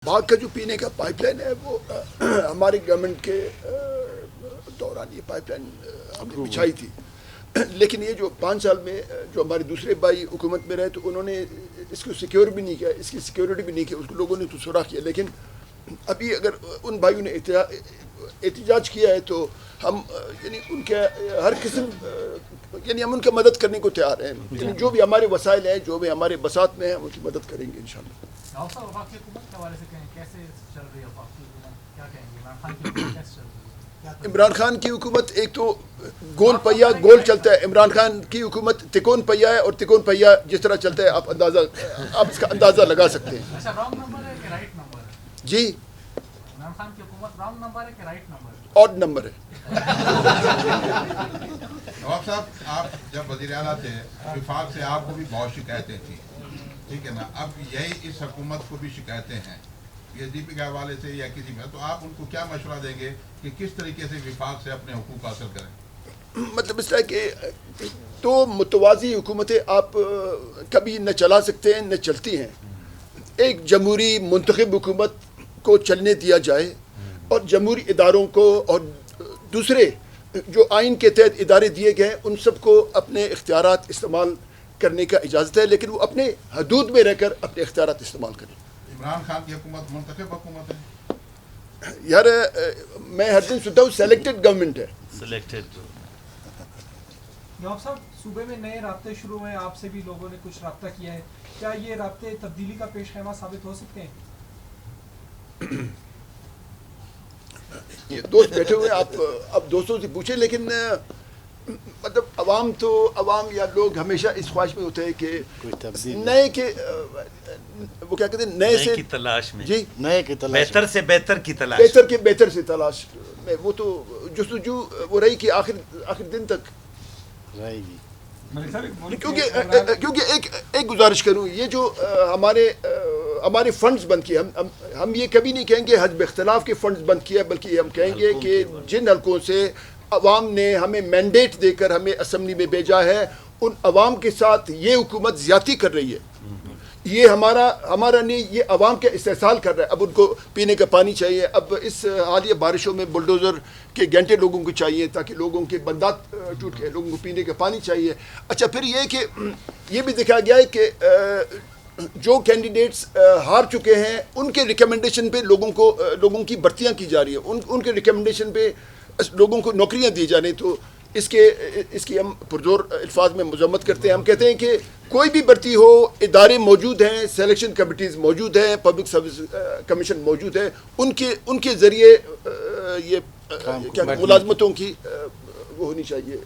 باغ کا جو پینے کا پائپ لائن ہے وہ ہماری گورنمنٹ کے دوران یہ پائپ لائن ہم نے بچھائی تھی، لیکن یہ جو 5 سال میں جو ہمارے دوسرے بھائی حکومت میں رہے تو انہوں نے اس کو سیکیور بھی نہیں کیا، اس کی سیکیورٹی بھی نہیں کی، اس کو لوگوں نے تو سوراخ کیا. لیکن ابھی اگر ان بھائیوں نے احتجاج کیا ہے تو ہم یعنی ان کے ہر قسم یعنی ہم ان کی مدد کرنے کو تیار ہیں، یعنی جو بھی ہمارے وسائل ہیں، جو بھی ہمارے بساط میں ہیں، ان کی مدد کریں گے انشاءاللہ. عمران خان کی حکومت ایک تو گول پہیا گول چلتا ہے. عمران خان کی حکومت تکون پہیا ہے، اور تکون پہیا جس طرح چلتا ہے آپ اس کا اندازہ لگا سکتے ہیں. جی عمران خان کی حکومت رانگ نمبر ہے کہ رائٹ نمبر ہے؟ آڈ نمبر ہے. نواب صاحب، آپ جب وزیر اعلیٰ تھے وفاق سے آپ کو بھی بہت شکایتیں تھیں، ٹھیک ہے نا؟ اب یہی اس حکومت کو بھی شکایتیں ہیں یہ ڈی پی کے حوالے سے یا کسی میں، تو آپ ان کو کیا مشورہ دیں گے کہ کس طریقے سے وفاق سے اپنے حقوق حاصل کریں؟ مطلب اس طرح کہ تو متوازی حکومتیں آپ کبھی نہ چلا سکتے ہیں نہ چلتی ہیں. ایک جمہوری منتخب حکومت کو چلنے دیا جائے اور جمہوری اداروں کو اور دوسرے جو آئین کے تحت ادارے دیے گئے ان سب کو اپنے اختیارات استعمال کرنے کا اجازت ہے، لیکن وہ اپنے حدود میں رہ کر اپنے اختیارات استعمال کریں. عمران خان کی حکومت منتخب حکومت ہے یار، میں ہر دن سنتا ہوں سلیکٹڈ گورنمنٹ ہے. نواب صاحب، صوبے میں نئے رابطے شروع ہوئے، آپ سے بھی لوگوں نے کچھ رابطہ کیا ہے، کیا یہ رابطے تبدیلی کا پیش خیمہ ثابت ہو سکتے ہیں؟ یہ دوست بیٹھے ہوئے آپ دوستوں سے پوچھیں، لیکن مطلب عوام یا لوگ ہمیشہ اس خواہش میں ہوتے ہیں کہ نئے کے وہ کیا کہتے ہیں نئے سے کی تلاش میں، جی نئے کی تلاش، بہتر سے بہتر کی تلاش، بہتر کے بہتر سے تلاش میں وہ تو جستجو وہ رہی کہ آخر دن تک رہے گی. کیونکہ ایک گزارش کروں، یہ جو ہمارے فنڈز بند کیے، ہم یہ کبھی نہیں کہیں گے حزب اختلاف کے فنڈز بند کیا، بلکہ ہم کہیں گے کہ جن حلقوں سے عوام نے ہمیں مینڈیٹ دے کر ہمیں اسمبلی میں بھیجا ہے، ان عوام کے ساتھ یہ حکومت زیادتی کر رہی ہے. یہ ہمارا نہیں، یہ عوام کا استحصال کر رہا ہے. اب ان کو پینے کا پانی چاہیے، اب اس حالیہ بارشوں میں بلڈوزر کے گھنٹے لوگوں کو چاہیے تاکہ لوگوں کے بندات ٹوٹ گئے، لوگوں کو پینے کا پانی چاہیے. اچھا، پھر یہ کہ یہ بھی دیکھا گیا ہے کہ جو کینڈیڈیٹس ہار چکے ہیں ان کے ریکمنڈیشن پہ لوگوں کی بھرتیاں کی جا رہی ہیں، ان کے ریکمنڈیشن پہ لوگوں کو نوکریاں دی جا رہی ہیں. تو اس کی ہم پرزور الفاظ میں مذمت کرتے ہیں. ہم کہتے ہیں کہ کوئی بھی بھرتی ہو، ادارے موجود ہیں، سلیکشن کمیٹیز موجود ہیں، پبلک سروس کمیشن موجود ہے، ان کے ذریعے یہ ملازمتوں کی وہ ہونی چاہیے.